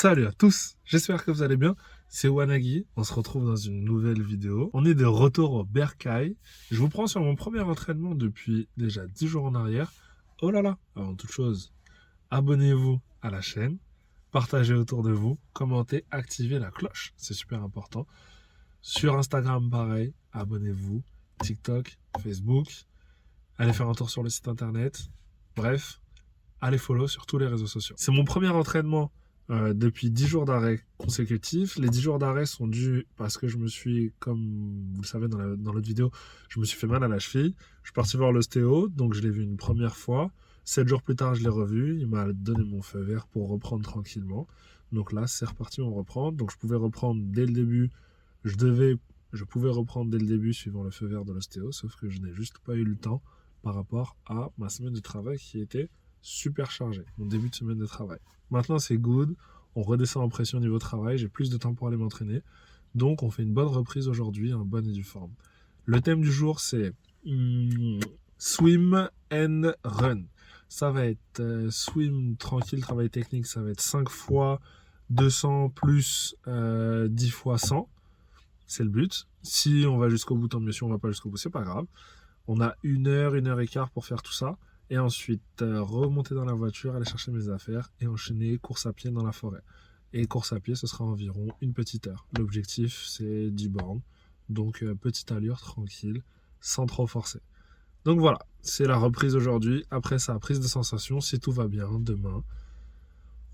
Salut à tous, j'espère que vous allez bien. C'est Wanagi, on se retrouve dans une nouvelle vidéo. On est de retour au Bercail. Je vous prends sur mon premier entraînement depuis déjà 10 jours en arrière. Oh là là, avant toute chose, abonnez-vous à la chaîne, partagez autour de vous, commentez, activez la cloche, c'est super important. Sur Instagram, pareil, abonnez-vous, TikTok, Facebook, allez faire un tour sur le site internet. Bref, allez follow sur tous les réseaux sociaux. C'est mon premier entraînement depuis 10 jours d'arrêt consécutifs. Les 10 jours d'arrêt sont dus parce que je me suis, comme vous le savez dans l'autre vidéo, je me suis fait mal à la cheville. Je suis parti voir l'ostéo, donc je l'ai vu une première fois. 7 jours plus tard, je l'ai revu. Il m'a donné mon feu vert pour reprendre tranquillement. Donc là, c'est reparti, on reprend. Donc je pouvais reprendre dès le début. Je pouvais reprendre dès le début suivant le feu vert de l'ostéo, sauf que je n'ai juste pas eu le temps par rapport à ma semaine de travail qui était super chargé, mon début de semaine de travail. Maintenant c'est good, on redescend en pression au niveau travail, j'ai plus de temps pour aller m'entraîner, donc on fait une bonne reprise aujourd'hui, un bon et due forme. Le thème du jour c'est swim and run. Ça va être swim tranquille, travail technique, ça va être 5 fois 200 plus 10 fois 100. C'est le but. Si on va jusqu'au bout, tant mieux. Si on va pas jusqu'au bout, c'est pas grave. On a 1 heure et quart pour faire tout ça. Et ensuite, remonter dans la voiture, aller chercher mes affaires et enchaîner course à pied dans la forêt. Et course à pied, ce sera environ une petite heure. L'objectif, c'est 10 bornes. Donc, petite allure, tranquille, sans trop forcer. Donc voilà, c'est la reprise aujourd'hui. Après ça, prise de sensation, si tout va bien, demain,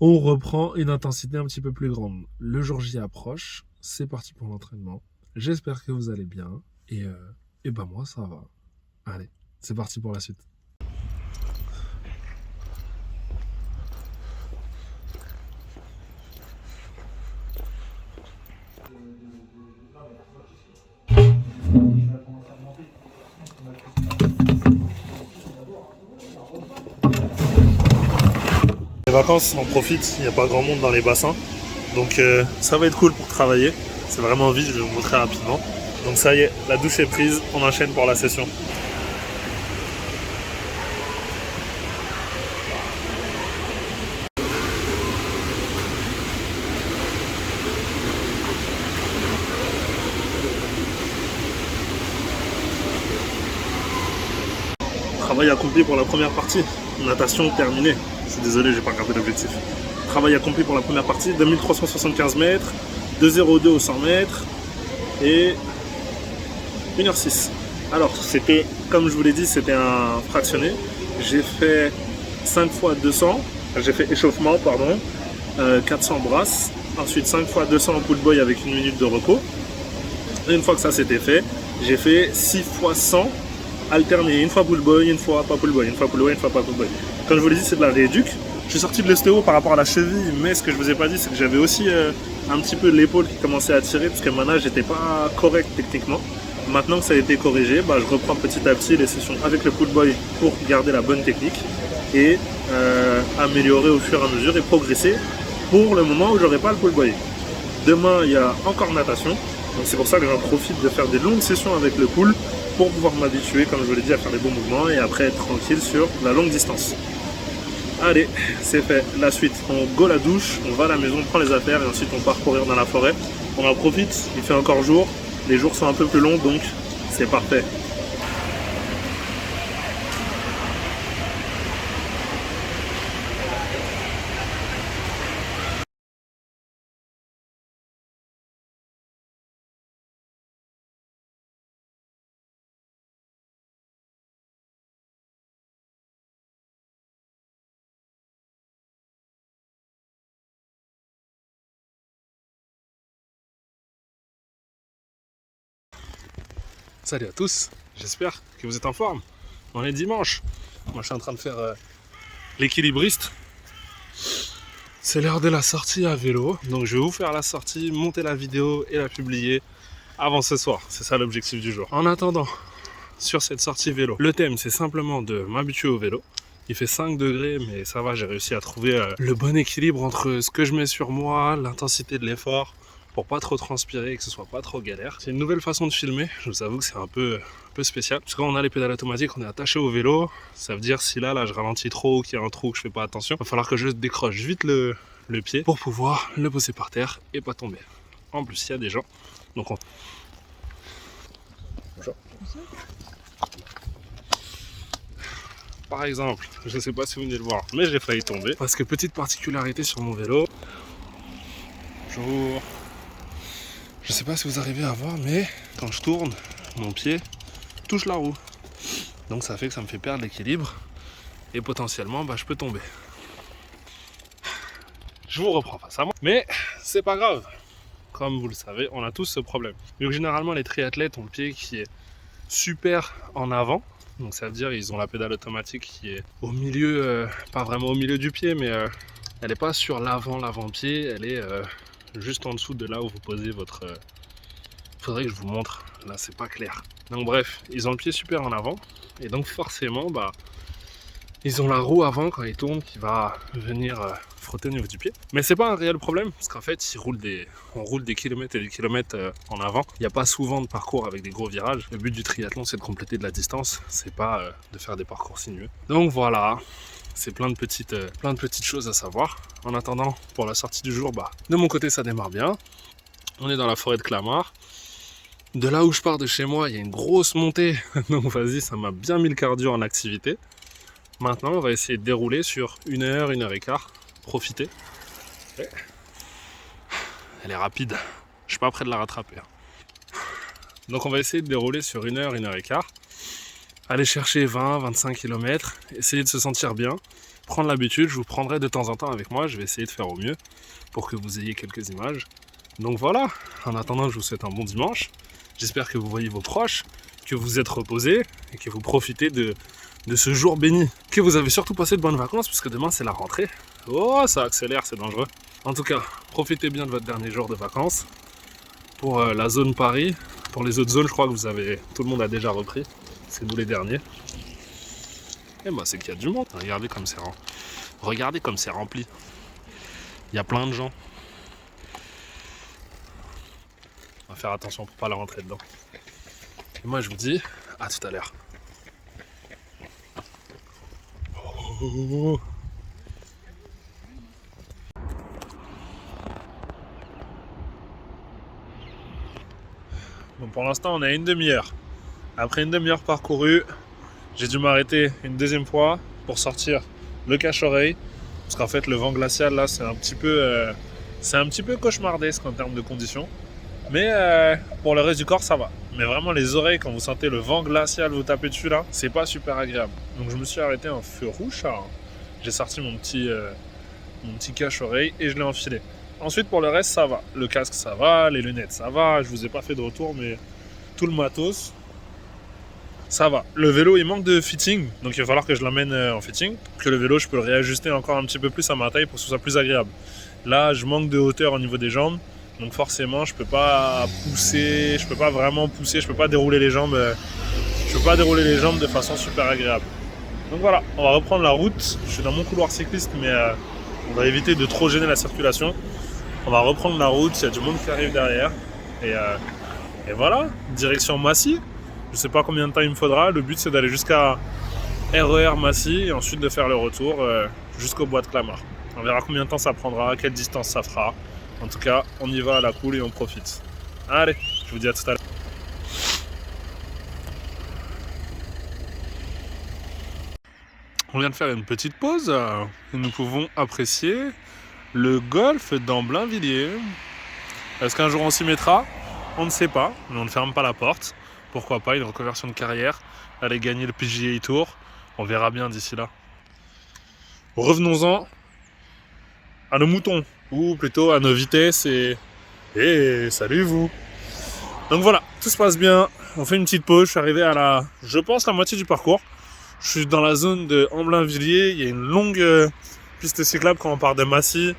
on reprend une intensité un petit peu plus grande. Le jour J approche, c'est parti pour l'entraînement. J'espère que vous allez bien. Et ben moi, ça va. Allez, c'est parti pour la suite. Les vacances, on profite, il n'y a pas grand monde dans les bassins. Donc ça va être cool pour travailler. C'est vraiment vite, je vais vous montrer rapidement. Donc ça y est, la douche est prise, on enchaîne pour la session. Travail accompli pour la première partie. Natation terminée. Je suis désolé, j'ai pas regardé l'objectif. Travail accompli pour la première partie, 2375 mètres, 2,02 au 100 mètres et 1h06. Alors, c'était, comme je vous l'ai dit, c'était un fractionné. J'ai fait 5 fois 200, j'ai fait échauffement, pardon, 400 brasses, ensuite 5 fois 200 en pull boy avec 1 minute de repos. Et une fois que ça c'était fait, j'ai fait 6 fois 100 alterné, une fois pull boy, une fois pas pull boy, une fois pull boy, une fois pas pull boy. Comme je vous l'ai dit, c'est de la rééduque. Je suis sorti de l'ostéo par rapport à la cheville, mais ce que je vous ai pas dit, c'est que j'avais aussi un petit peu l'épaule qui commençait à tirer, parce que ma nage n'était pas correcte techniquement. Maintenant que ça a été corrigé, je reprends petit à petit les sessions avec le pull boy pour garder la bonne technique et améliorer au fur et à mesure et progresser pour le moment où j'aurai pas le pull boy. Demain, il y a encore natation, donc c'est pour ça que j'en profite de faire des longues sessions avec le pull pour pouvoir m'habituer, comme je vous l'ai dit, à faire les bons mouvements et après être tranquille sur la longue distance. Allez, c'est fait. La suite, on go la douche, on va à la maison, on prend les affaires et ensuite on part courir dans la forêt. On en profite, il fait encore jour, les jours sont un peu plus longs donc c'est parfait. Salut à tous, j'espère que vous êtes en forme. On est dimanche. Moi je suis en train de faire l'équilibriste. C'est l'heure de la sortie à vélo. Donc je vais vous faire la sortie, monter la vidéo et la publier avant ce soir. C'est ça l'objectif du jour. En attendant, sur cette sortie vélo, le thème c'est simplement de m'habituer au vélo. Il fait 5 degrés mais ça va, j'ai réussi à trouver le bon équilibre entre ce que je mets sur moi, l'intensité de l'effort, pour pas trop transpirer et que ce soit pas trop galère. C'est une nouvelle façon de filmer, je vous avoue que c'est un peu spécial. Parce que quand on a les pédales automatiques, on est attaché au vélo. Ça veut dire si là je ralentis trop ou qu'il y a un trou que je fais pas attention, il va falloir que je décroche vite le le pied pour pouvoir le poser par terre et pas tomber. En plus, il y a des gens. Donc on... Bonjour. Par exemple, je ne sais pas si vous venez le voir, mais j'ai failli tomber. Parce que petite particularité sur mon vélo. Bonjour. Je ne sais pas si vous arrivez à voir, mais quand je tourne, mon pied touche la roue. Donc ça fait que ça me fait perdre l'équilibre. Et potentiellement, je peux tomber. Je vous reprends face à moi. Mais c'est pas grave. Comme vous le savez, on a tous ce problème. Donc généralement, les triathlètes ont le pied qui est super en avant. Donc ça veut dire ils ont la pédale automatique qui est au milieu, pas vraiment au milieu du pied, mais elle n'est pas sur l'avant-pied, elle est juste en dessous de là où vous posez votre... Faudrait que je vous montre, là c'est pas clair. Donc bref, ils ont le pied super en avant, et donc forcément, ils ont la roue avant quand ils tournent qui va venir frotter au niveau du pied. Mais c'est pas un réel problème, parce qu'en fait, on roule des kilomètres et des kilomètres en avant. Il n'y a pas souvent de parcours avec des gros virages. Le but du triathlon, c'est de compléter de la distance, c'est pas de faire des parcours sinueux. Donc voilà, c'est plein de petites choses à savoir. En attendant, pour la sortie du jour, de mon côté, ça démarre bien. On est dans la forêt de Clamart. De là où je pars de chez moi, il y a une grosse montée. Donc vas-y, ça m'a bien mis le cardio en activité. Maintenant, on va essayer de dérouler sur 1 heure, 1 heure et quart. Profiter. Elle est rapide. Je suis pas prêt de la rattraper. Donc on va essayer de dérouler sur 1 heure, 1 heure et quart. Aller chercher 20, 25 km. Essayer de se sentir bien. Prendre l'habitude. Je vous prendrai de temps en temps avec moi. Je vais essayer de faire au mieux pour que vous ayez quelques images. Donc voilà. En attendant, je vous souhaite un bon dimanche. J'espère que vous voyez vos proches, que vous êtes reposés et que vous profitez de ce jour béni. Que vous avez surtout passé de bonnes vacances, puisque demain c'est la rentrée. Oh, ça accélère, c'est dangereux. En tout cas, profitez bien de votre dernier jour de vacances. Pour la zone Paris, pour les autres zones, je crois que tout le monde a déjà repris. C'est nous les derniers. Et c'est qu'il y a du monde. Regardez comme c'est rempli. Il y a plein de gens. On va faire attention pour pas la rentrer dedans. Et moi je vous dis à tout à l'heure. Bon, pour l'instant on est à 1 demi-heure. Après 1 demi-heure parcourue, j'ai dû m'arrêter une deuxième fois pour sortir le cache-oreille. Parce qu'en fait le vent glacial là c'est un petit peu cauchemardesque en termes de conditions. Mais pour le reste du corps ça va. Mais vraiment les oreilles, quand vous sentez le vent glacial vous taper dessus là, c'est pas super agréable. Donc je me suis arrêté en feu rouge. J'ai sorti mon petit cache-oreille et je l'ai enfilé. Ensuite pour le reste ça va. Le casque ça va, les lunettes ça va. Je vous ai pas fait de retour mais tout le matos ça va. Le vélo il manque de fitting. Donc il va falloir que je l'emmène en fitting. Que le vélo je peux le réajuster encore un petit peu plus à ma taille pour que ce soit plus agréable. Là je manque de hauteur au niveau des jambes. Donc forcément je peux pas pousser, je peux pas vraiment pousser, je peux pas dérouler les jambes de façon super agréable. Donc voilà, on va reprendre la route. Je suis dans mon couloir cycliste mais on va éviter de trop gêner la circulation. On va reprendre la route, il y a du monde qui arrive derrière. Et voilà, direction Massy. Je sais pas combien de temps il me faudra, le but c'est d'aller jusqu'à RER Massy et ensuite de faire le retour jusqu'au bois de Clamart. On verra combien de temps ça prendra, quelle distance ça fera. En tout cas, on y va à la cool et on profite. Allez, je vous dis à tout à l'heure. On vient de faire une petite pause et nous pouvons apprécier le golf d'Amblin-Villiers. Est-ce qu'un jour on s'y mettra? On ne sait pas, mais on ne ferme pas la porte. Pourquoi pas, une reconversion de carrière, aller gagner le PGA Tour. On verra bien d'ici là. Revenons-en à nos moutons, ou plutôt à nos vitesses et salut vous. Donc voilà, tout se passe bien, on fait une petite pause, je suis arrivé à la moitié du parcours. Je suis dans la zone de Amblin-Villiers, il y a une longue piste cyclable quand on part de Massy.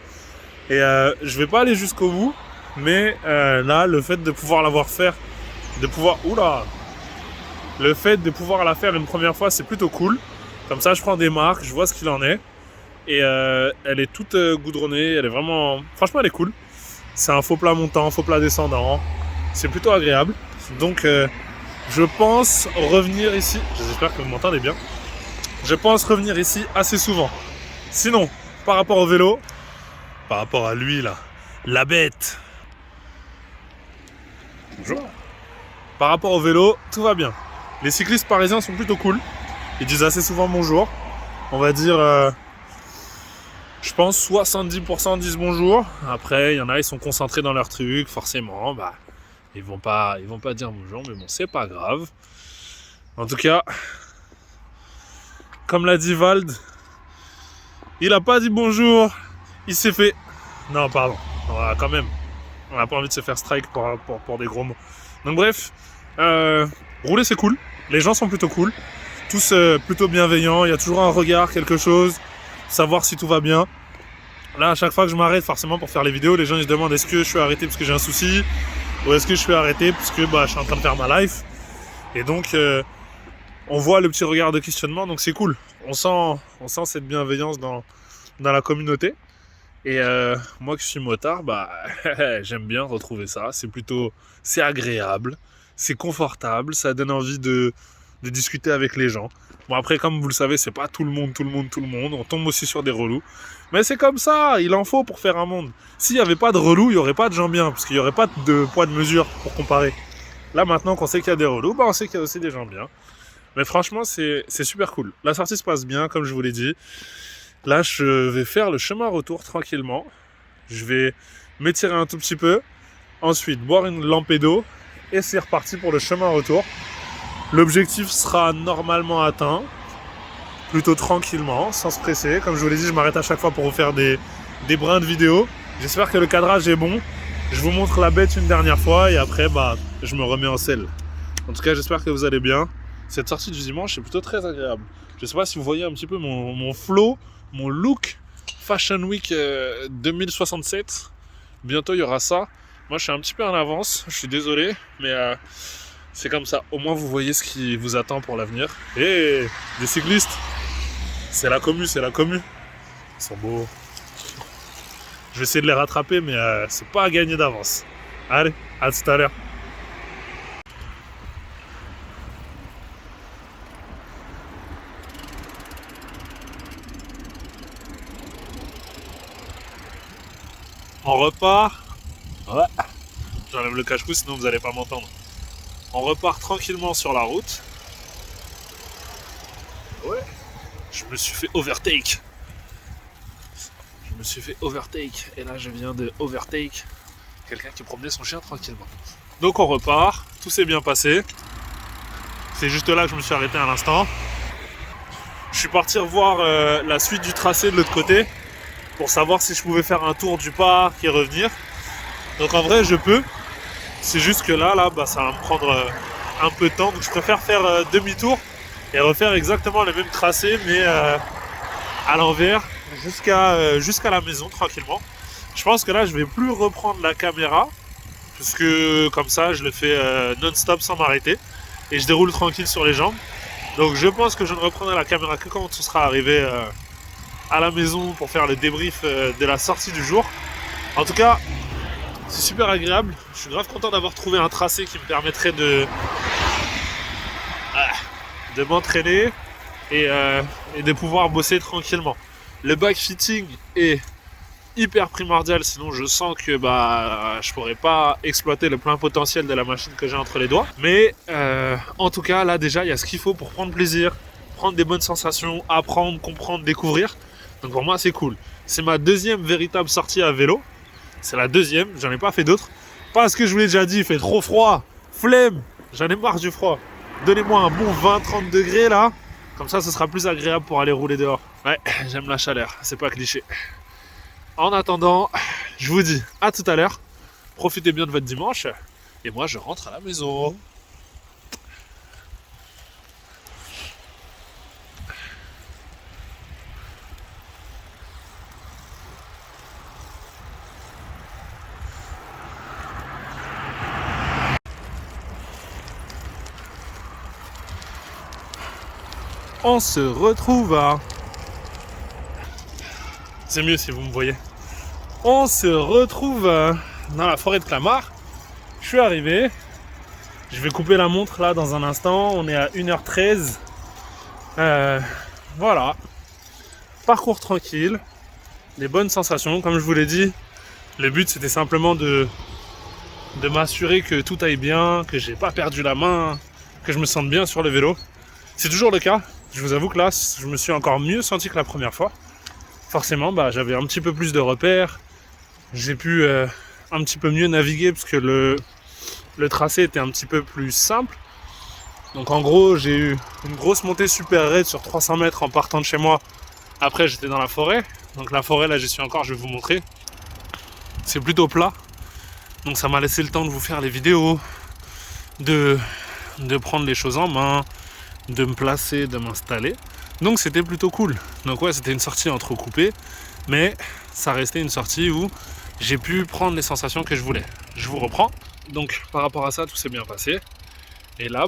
Et je vais pas aller jusqu'au bout, mais là, le fait de pouvoir l'avoir faire, le fait de pouvoir la faire une première fois, c'est plutôt cool. Comme ça, je prends des marques, je vois ce qu'il en est. Et elle est toute goudronnée, elle est vraiment... Franchement, elle est cool. C'est un faux plat montant, faux plat descendant. C'est plutôt agréable. Donc, je pense revenir ici. J'espère que vous m'entendez bien. Je pense revenir ici assez souvent. Sinon, par rapport au vélo, par rapport à lui là. La bête. Bonjour. Par rapport au vélo, tout va bien. Les cyclistes parisiens sont plutôt cool. Ils disent assez souvent bonjour. On va dire, je pense 70% disent bonjour. Après, il y en a, ils sont concentrés dans leur truc, forcément. Bah, ils vont pas dire bonjour, mais bon, c'est pas grave. En tout cas, comme l'a dit Vald, il a pas dit bonjour. Il s'est fait. Non, pardon. Quand même. On n'a pas envie de se faire strike pour des gros mots. Donc bref, rouler c'est cool. Les gens sont plutôt cool. Tous plutôt bienveillants. Il y a toujours un regard, quelque chose. Savoir si tout va bien. Là, à chaque fois que je m'arrête, forcément pour faire les vidéos, les gens ils se demandent est-ce que je suis arrêté parce que j'ai un souci ou est-ce que je suis arrêté parce que je suis en train de faire ma life. Et donc, on voit le petit regard de questionnement. Donc c'est cool. On sent cette bienveillance dans la communauté. Et moi qui suis motard, j'aime bien retrouver ça. C'est agréable, c'est confortable, ça donne envie de discuter avec les gens. Bon après, comme vous le savez, c'est pas tout le monde. On tombe aussi sur des relous. Mais c'est comme ça, il en faut pour faire un monde. S'il n'y avait pas de relous, il n'y aurait pas de gens bien, parce qu'il n'y aurait pas de poids de mesure pour comparer. Là maintenant qu'on sait qu'il y a des relous, on sait qu'il y a aussi des gens bien. Mais franchement, c'est super cool. La sortie se passe bien, comme je vous l'ai dit. Là, je vais faire le chemin retour tranquillement. Je vais m'étirer un tout petit peu. Ensuite, boire une lampée d'eau. Et c'est reparti pour le chemin retour. L'objectif sera normalement atteint. Plutôt tranquillement, sans se presser. Comme je vous l'ai dit, je m'arrête à chaque fois pour vous faire des brins de vidéo. J'espère que le cadrage est bon. Je vous montre la bête une dernière fois. Et après, je me remets en selle. En tout cas, j'espère que vous allez bien. Cette sortie du dimanche est plutôt très agréable. Je ne sais pas si vous voyez un petit peu mon flow. Mon look Fashion Week 2067. Bientôt il y aura ça. Moi je suis un petit peu en avance, je suis désolé, mais c'est comme ça. Au moins vous voyez ce qui vous attend pour l'avenir. Et des cyclistes, c'est la commu. Ils sont beaux. Je vais essayer de les rattraper, mais c'est pas à gagner d'avance. Allez, à tout à l'heure. On repart. Ouais. J'enlève le cache-cou sinon vous n'allez pas m'entendre. On repart tranquillement sur la route. Ouais. Je me suis fait overtake. Et là je viens de overtake quelqu'un qui promenait son chien tranquillement. Donc on repart. Tout s'est bien passé. C'est juste là que je me suis arrêté à l'instant. Je suis parti revoir la suite du tracé de l'autre côté. Pour savoir si je pouvais faire un tour du parc et revenir. Donc en vrai je peux. C'est juste que là ça va me prendre un peu de temps. Donc je préfère faire demi-tour et refaire exactement le même tracé mais à l'envers jusqu'à la maison tranquillement. Je pense que là je vais plus reprendre la caméra. Puisque comme ça je le fais non-stop sans m'arrêter. Et je déroule tranquille sur les jambes. Donc je pense que je ne reprendrai la caméra que quand on sera arrivé à la maison pour faire le débrief de la sortie du jour. En tout cas, c'est super agréable. Je suis grave content d'avoir trouvé un tracé qui me permettrait de m'entraîner et de pouvoir bosser tranquillement. Le back fitting est hyper primordial, sinon je sens que je pourrais pas exploiter le plein potentiel de la machine que j'ai entre les doigts. Mais en tout cas, là déjà, il y a ce qu'il faut pour prendre plaisir, prendre des bonnes sensations, apprendre, comprendre, découvrir. Donc pour moi c'est cool. C'est ma deuxième véritable sortie à vélo. C'est la deuxième, j'en ai pas fait d'autres. Parce que je vous l'ai déjà dit, il fait trop froid. Flemme, j'en ai marre du froid. Donnez-moi un bon 20-30 degrés là. Comme ça ce sera plus agréable pour aller rouler dehors. Ouais, j'aime la chaleur, c'est pas cliché. En attendant, je vous dis à tout à l'heure. Profitez bien de votre dimanche. Et moi je rentre à la maison. On se retrouve à... C'est mieux si vous me voyez. On se retrouve dans la forêt de Clamart. Je suis arrivé. Je vais couper la montre là dans un instant. On est à 1h13. Voilà. Parcours tranquille. des bonnes sensations. Comme je vous l'ai dit, le but c'était simplement de m'assurer que tout aille bien, que j'ai pas perdu la main, que je me sente bien sur le vélo. C'est toujours le cas. Je vous avoue que là, je me suis encore mieux senti que la première fois. Forcément, j'avais un petit peu plus de repères. J'ai pu un petit peu mieux naviguer parce que le tracé était un petit peu plus simple. Donc en gros, j'ai eu une grosse montée super raide sur 300 mètres en partant de chez moi. Après, j'étais dans la forêt. Donc la forêt, là, j'y suis encore, je vais vous montrer. C'est plutôt plat. Donc ça m'a laissé le temps de vous faire les vidéos, de prendre les choses en main, de me placer, de m'installer. Donc c'était plutôt cool. Donc ouais, c'était une sortie entrecoupée, mais ça restait une sortie où j'ai pu prendre les sensations que je voulais. Je vous reprends. Donc par rapport à ça, tout s'est bien passé. Et là,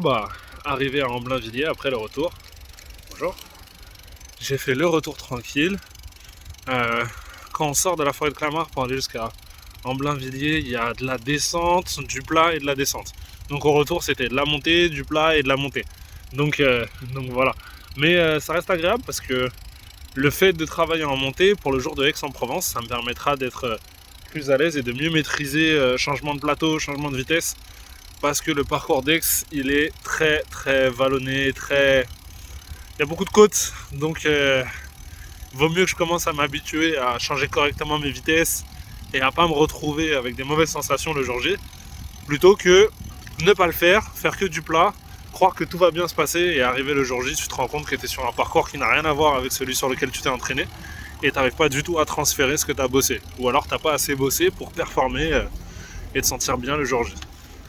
arrivé à Amblin-Villiers après le retour, bonjour, j'ai fait le retour tranquille. Quand on sort de la forêt de Clamart pour aller jusqu'à Amblin-Villiers, il y a de la descente, du plat et de la descente. Donc au retour, c'était de la montée, du plat et de la montée. Donc voilà. Mais ça reste agréable parce que le fait de travailler en montée pour le jour de Aix-en-Provence, ça me permettra d'être plus à l'aise et de mieux maîtriser changement de plateau, changement de vitesse. Parce que le parcours d'Aix, il est très très vallonné, il y a beaucoup de côtes. Donc vaut mieux que je commence à m'habituer à changer correctement mes vitesses et à pas me retrouver avec des mauvaises sensations le jour J, plutôt que ne pas le faire que du plat, croire que tout va bien se passer et arriver le jour J, tu te rends compte que tu es sur un parcours qui n'a rien à voir avec celui sur lequel tu t'es entraîné et tu n'arrives pas du tout à transférer ce que tu as bossé. Ou alors tu n'as pas assez bossé pour performer et te sentir bien le jour J.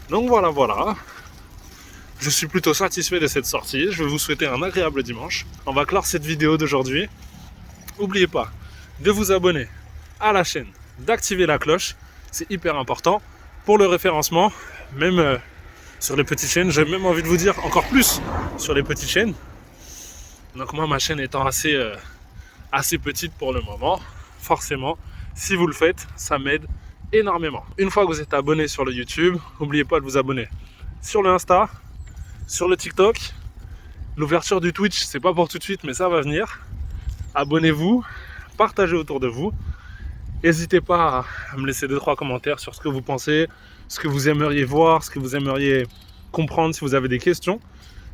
Donc voilà. Je suis plutôt satisfait de cette sortie. Je vais vous souhaiter un agréable dimanche. On va clore cette vidéo d'aujourd'hui. N'oubliez pas de vous abonner à la chaîne, d'activer la cloche. C'est hyper important pour le référencement. Même sur les petites chaînes, j'ai même envie de vous dire encore plus sur les petites chaînes. Donc moi, ma chaîne étant assez petite pour le moment, forcément, si vous le faites, ça m'aide énormément. Une fois que vous êtes abonné sur le YouTube, n'oubliez pas de vous abonner sur le Insta, sur le TikTok. L'ouverture du Twitch, c'est pas pour tout de suite, mais ça va venir. Abonnez-vous, partagez autour de vous. N'hésitez pas à me laisser 2-3 commentaires sur ce que vous pensez, ce que vous aimeriez voir, ce que vous aimeriez comprendre si vous avez des questions.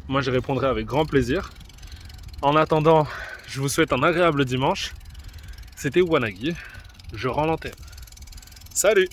Moi, je répondrai avec grand plaisir. En attendant, je vous souhaite un agréable dimanche. C'était Wanagi. Je rends l'antenne. Salut!